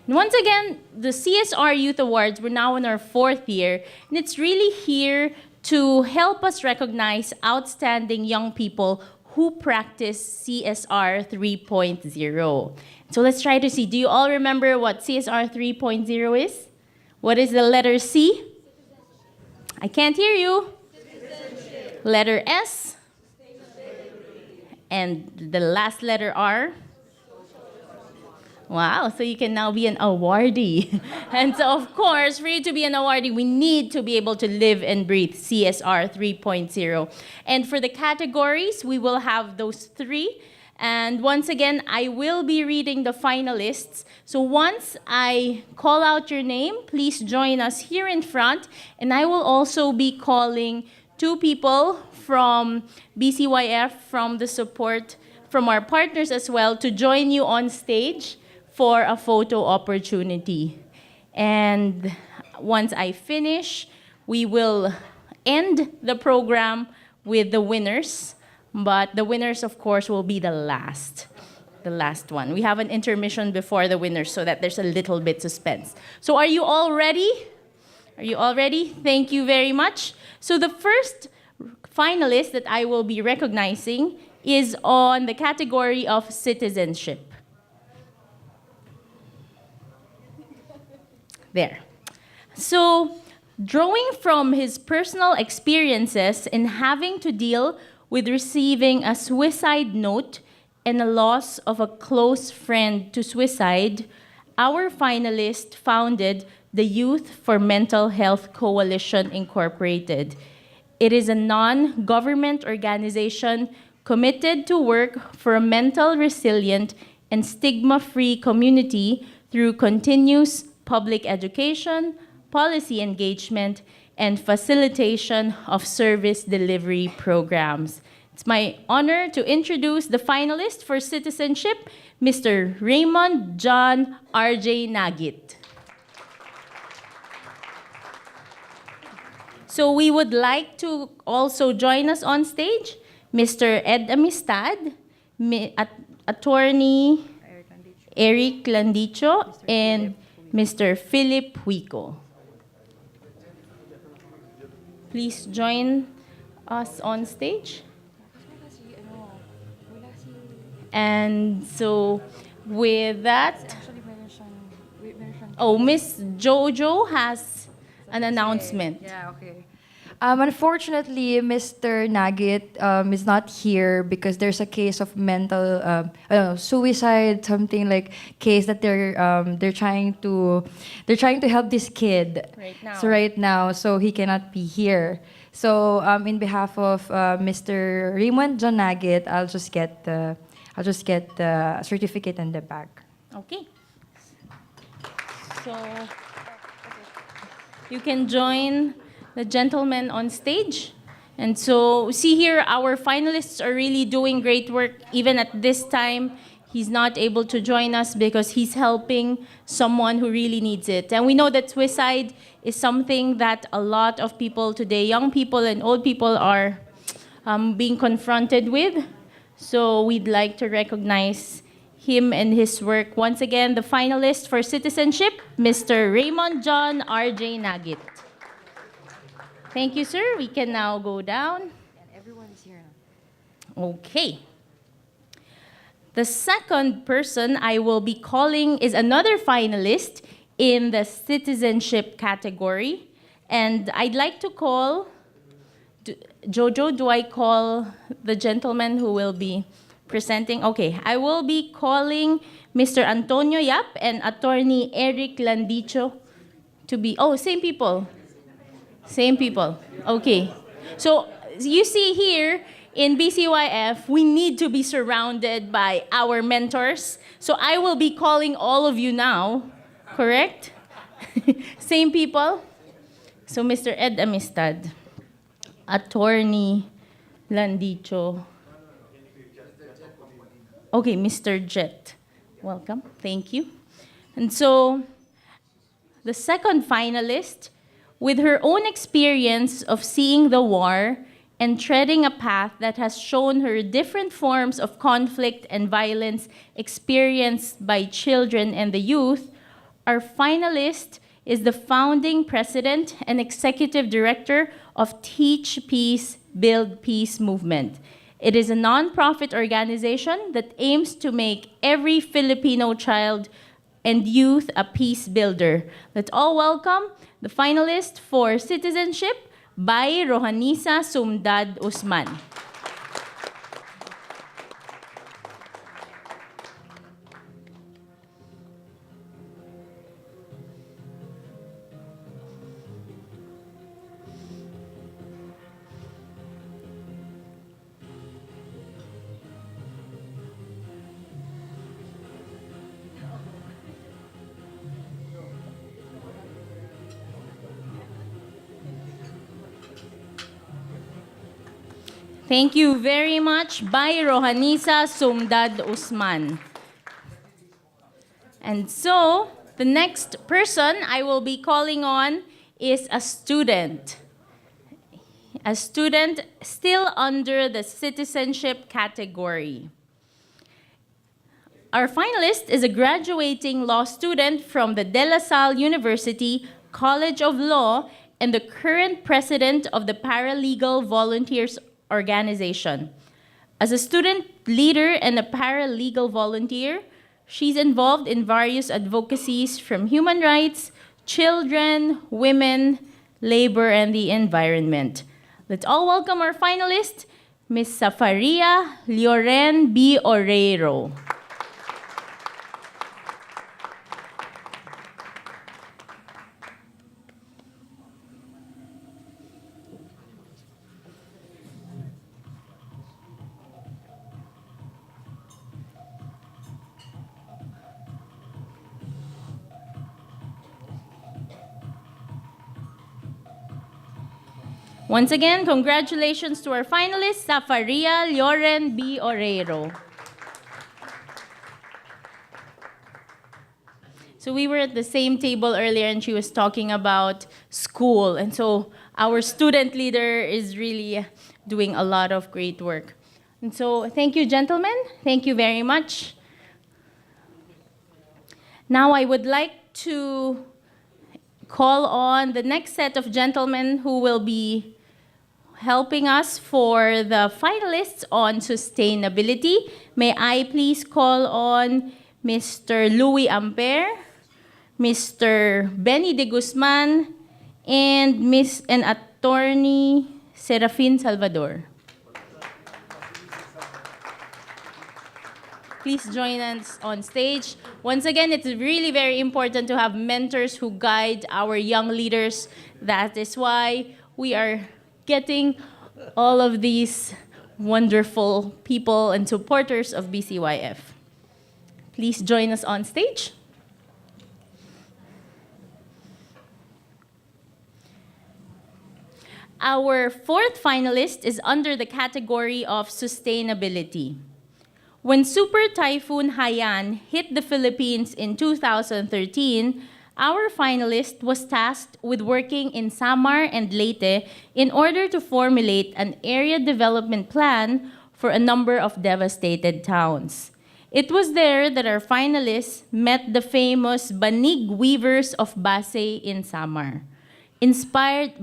And once again, the CSR Youth Awards, we're now in our 4th year, and it's really here to help us recognize outstanding young people who practice CSR 3.0. So let's try to see. Do you all remember what CSR 3.0 is? What is the letter C? I can't hear you. Letter S. And the last letter R. Wow, so you can now be an awardee. And so, of course, for you to be an awardee, we need to be able to live and breathe CSR 3.0. And for the categories, we will have those 3. And once again, I will be reading the finalists. So once I call out your name, please join us here in front. And I will also be calling 2 people from BCYF, from the support, from our partners as well, to join you on stage for a photo opportunity. And once I finish, we will end the program with the winners. But the winners, of course, will be the last one. We have an intermission before the winners so that there's a little bit suspense. So are you all ready? Are you all ready? Thank you very much. So the first finalist that I will be recognizing is on the category of citizenship. There. So, drawing from his personal experiences in having to deal with receiving a suicide note and a loss of a close friend to suicide, our finalist founded the Youth for Mental Health Coalition Incorporated. It is a non-government organization committed to work for a mental resilient and stigma-free community through continuous public education, policy engagement, and facilitation of service delivery programs. It's my honor to introduce the finalist for citizenship, Mr. Raymond John R.J. Nagit. So we would like to also join us on stage, Mr. Ed Amistad, Attorney Eric Landicho, and Mr. Philip Huico. Please join us on stage. And so with that, Miss Jojo has an announcement. Yeah, okay. Unfortunately, Mr. Nagit is not here because there's a case of mental suicide, something like case that they're trying to help this kid right now, so he cannot be here. So in behalf of Mr. Raymond John Nagit, I'll just get the certificate in the back. Okay. So you can join the gentleman on stage. And so see here, our finalists are really doing great work. Even at this time, he's not able to join us because he's helping someone who really needs it. And we know that suicide is something that a lot of people today, young people and old people, are being confronted with. So we'd like to recognize him and his work. Once again, the finalist for citizenship, Mr. Raymond John R.J. Nagit. Thank you, sir. We can now go down. And everyone is here now. Okay. The second person I will be calling is another finalist in the citizenship category. And I'd like to call, Jojo, do I call the gentleman who will be presenting? Okay, I will be calling Mr. Antonio Yap and Attorney Eric Landicho to be, same people. Same people. Okay. So you see here in BCYF, we need to be surrounded by our mentors. So I will be calling all of you now, correct? Same people. So Mr. Ed Amistad, Attorney Landicho. Okay, Mr. Jet. Welcome. Thank you. And so the second finalist, with her own experience of seeing the war and treading a path that has shown her different forms of conflict and violence experienced by children and the youth, our finalist is the founding president and executive director of Teach Peace, Build Peace movement. It is a nonprofit organization that aims to make every Filipino child and youth a peace builder. Let's all welcome the finalist for citizenship, Bay Rohanisa Sumdad Usman. Thank you very much, Bay Rohanisa Sumdad Usman. And so, the next person I will be calling on is a student. A student still under the citizenship category. Our finalist is a graduating law student from the De La Salle University College of Law and the current president of the Paralegal Volunteers Organization. As a student leader and a paralegal volunteer, she's involved in various advocacies from human rights, children, women, labor, and the environment. Let's all welcome our finalist, Ms. Safaria Lloren B. Oreiro. Once again, congratulations to our finalist, Safaria Lloren B. Oreiro. So we were at the same table earlier and she was talking about school. And so our student leader is really doing a lot of great work. And so thank you, gentlemen. Thank you very much. Now I would like to call on the next set of gentlemen who will be helping us for the finalists on sustainability. May I please call on Mr. Louis Ampere, Mr. Benny de Guzman, and Attorney Serafin Salvador. Please join us on stage. Once again, it's really very important to have mentors who guide our young leaders. That is why we are getting all of these wonderful people and supporters of BCYF. Please join us on stage. Our fourth finalist is under the category of sustainability. When Super Typhoon Haiyan hit the Philippines in 2013, our finalist was tasked with working in Samar and Leyte in order to formulate an area development plan for a number of devastated towns. It was there that our finalists met the famous Banig weavers of Basay in Samar. Inspired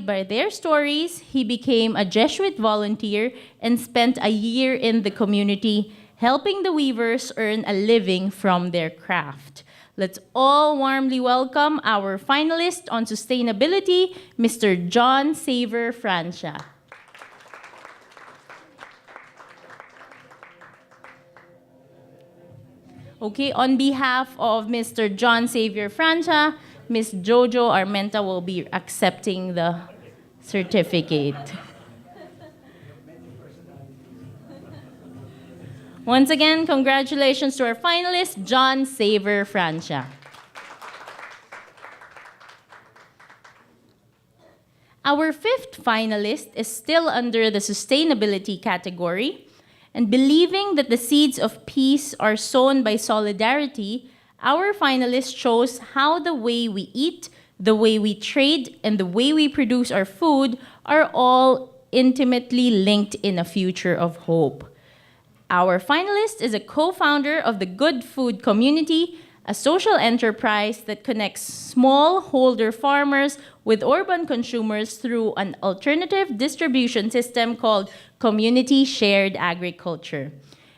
by their stories, he became a Jesuit volunteer and spent a year in the community helping the weavers earn a living from their craft. Let's all warmly welcome our finalist on sustainability, Mr. John Saver Francia. Okay, on behalf of Mr. John Xavier Francia, Ms. Jojo Armenta will be accepting the certificate. Once again, congratulations to our finalist, John Saver Francia. Our fifth finalist is still under the sustainability category, and believing that the seeds of peace are sown by solidarity, our finalist shows how the way we eat, the way we trade, and the way we produce our food are all intimately linked in a future of hope. Our finalist is a co-founder of the Good Food Community, a social enterprise that connects smallholder farmers with urban consumers through an alternative distribution system called community shared agriculture.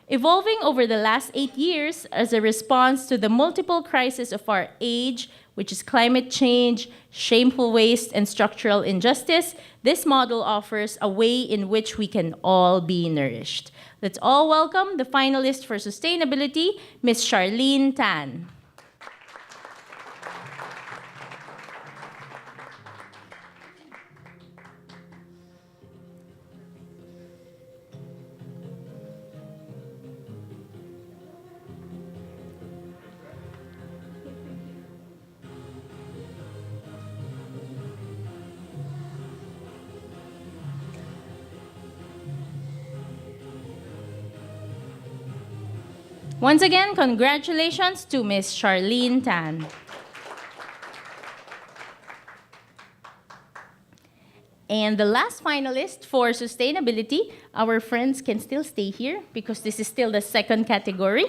Evolving over the last 8 years as a response to the multiple crises of our age, which is climate change, shameful waste, and structural injustice, this model offers a way in which we can all be nourished. Let's all welcome the finalist for sustainability, Ms. Charlene Tan. Once again, congratulations to Ms. Charlene Tan. And the last finalist for sustainability, our friends can still stay here because this is still the second category.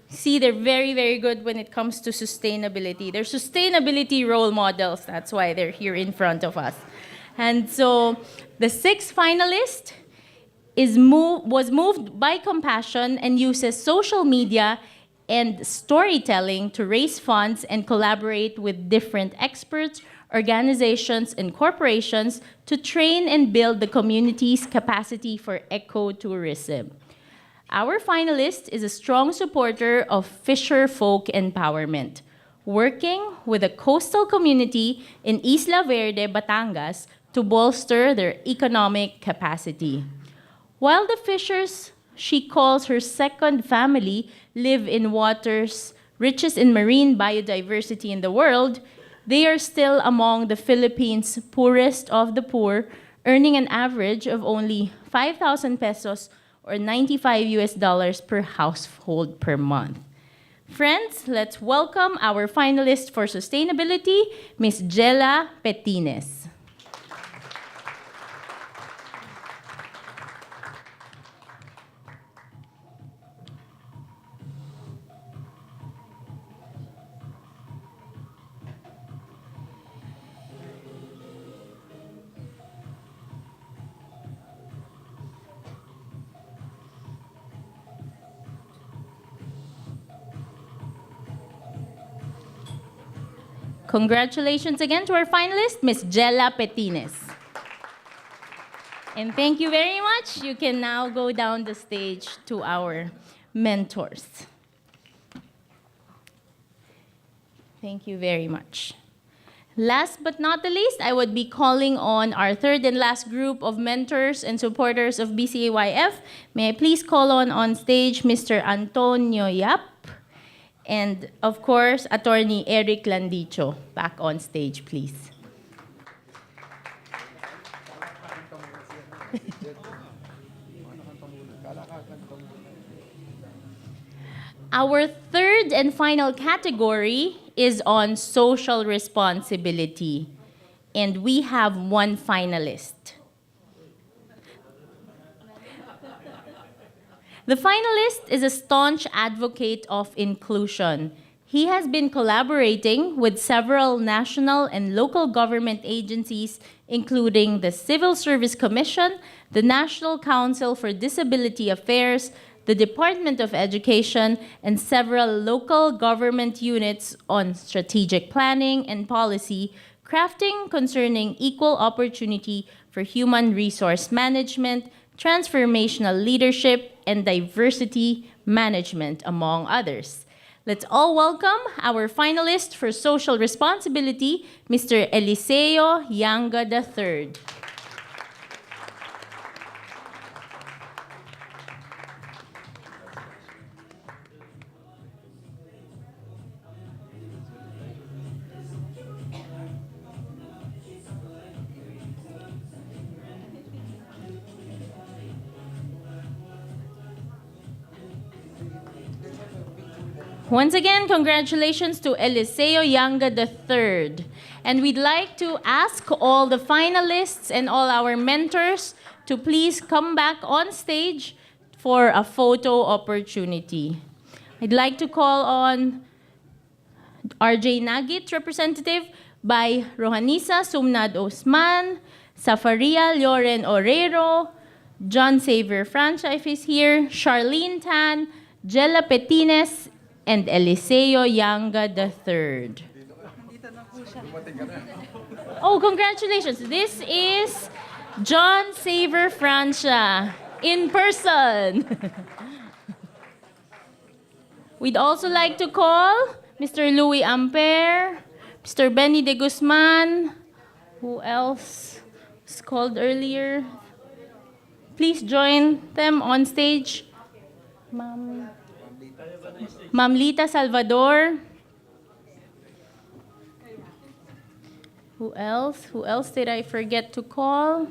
See, they're very, very good when it comes to sustainability. They're sustainability role models. That's why they're here in front of us. And so the sixth finalist was moved by compassion and uses social media and storytelling to raise funds and collaborate with different experts, organizations, and corporations to train and build the community's capacity for ecotourism. Our finalist is a strong supporter of fisher folk empowerment, working with a coastal community in Isla Verde, Batangas, to bolster their economic capacity. While the fishers she calls her second family live in waters richest in marine biodiversity in the world, they are still among the Philippines' poorest of the poor, earning an average of only 5,000 pesos or 95 US dollars per household per month. Friends, let's welcome our finalist for sustainability, Ms. Jella Petines. Congratulations again to our finalist, Ms. Jella Petines. And thank you very much. You can now go down the stage to our mentors. Thank you very much. Last but not the least, I would be calling on our third and last group of mentors and supporters of BCAYF. May I please call on stage Mr. Antonio Yap, and of course, Attorney Eric Landicho. Back on stage, please. Our third and final category is on social responsibility, and we have one finalist. The finalist is a staunch advocate of inclusion. He has been collaborating with several national and local government agencies, including the Civil Service Commission, the National Council for Disability Affairs, the Department of Education, and several local government units on strategic planning and policy, crafting concerning equal opportunity for human resource management, transformational leadership, and diversity management, among others. Let's all welcome our finalist for social responsibility, Mr. Eliseo Yanga III. Once again, congratulations to Eliseo Yanga III. And we'd like to ask all the finalists and all our mentors to please come back on stage for a photo opportunity. I'd like to call on RJ Nagit, representative by Rohanisa Sumnad Osman, Safaria Loren Orero, John Xavier Francia, if he's here, Charlene Tan, Jella Petines, and Eliseo Yanga III. Oh, congratulations. This is John Xavier Francia in person. We'd also like to call Mr. Louis Ampere, Mr. Benny de Guzman. Who else was called earlier? Please join them on stage. Ma'am Lita Salvador. Who else? Who else did I forget to call?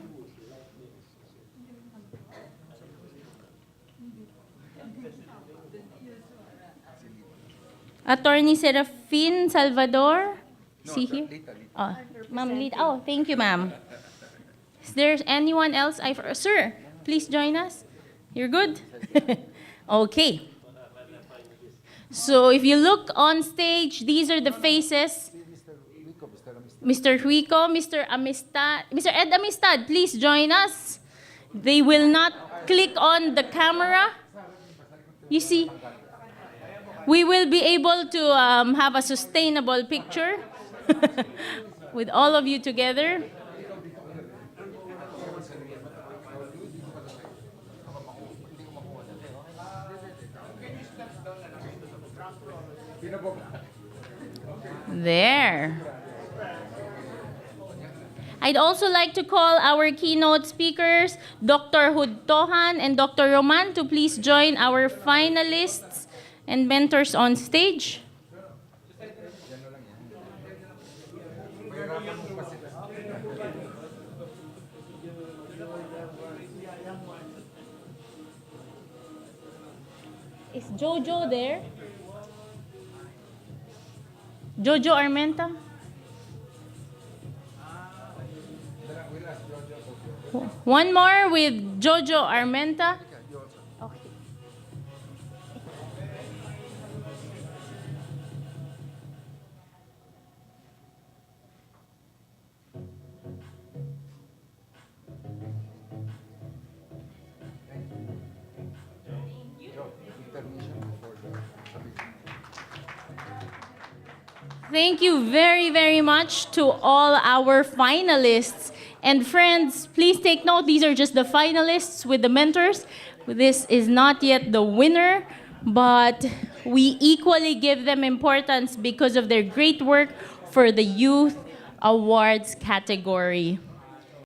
Attorney Serafin Salvador. Is he here? Oh, Ma'am Lita. Oh, thank you, ma'am. Is there anyone else? Sir, please join us. You're good? Okay. So if you look on stage, these are the faces. Mr. Huico, Mr. Amistad, Mr. Ed Amistad, please join us. They will not click on the camera. You see, we will be able to have a sustainable picture with all of you together. There. I'd also like to call our keynote speakers, Dr. Hudtohan and Dr. Roman, to please join our finalists and mentors on stage. Is Jojo there? Jojo Armenta? One more with Jojo Armenta. Okay. Thank you very, very much to all our finalists. And friends, please take note, these are just the finalists with the mentors. This is not yet the winner, but we equally give them importance because of their great work for the Youth Awards category.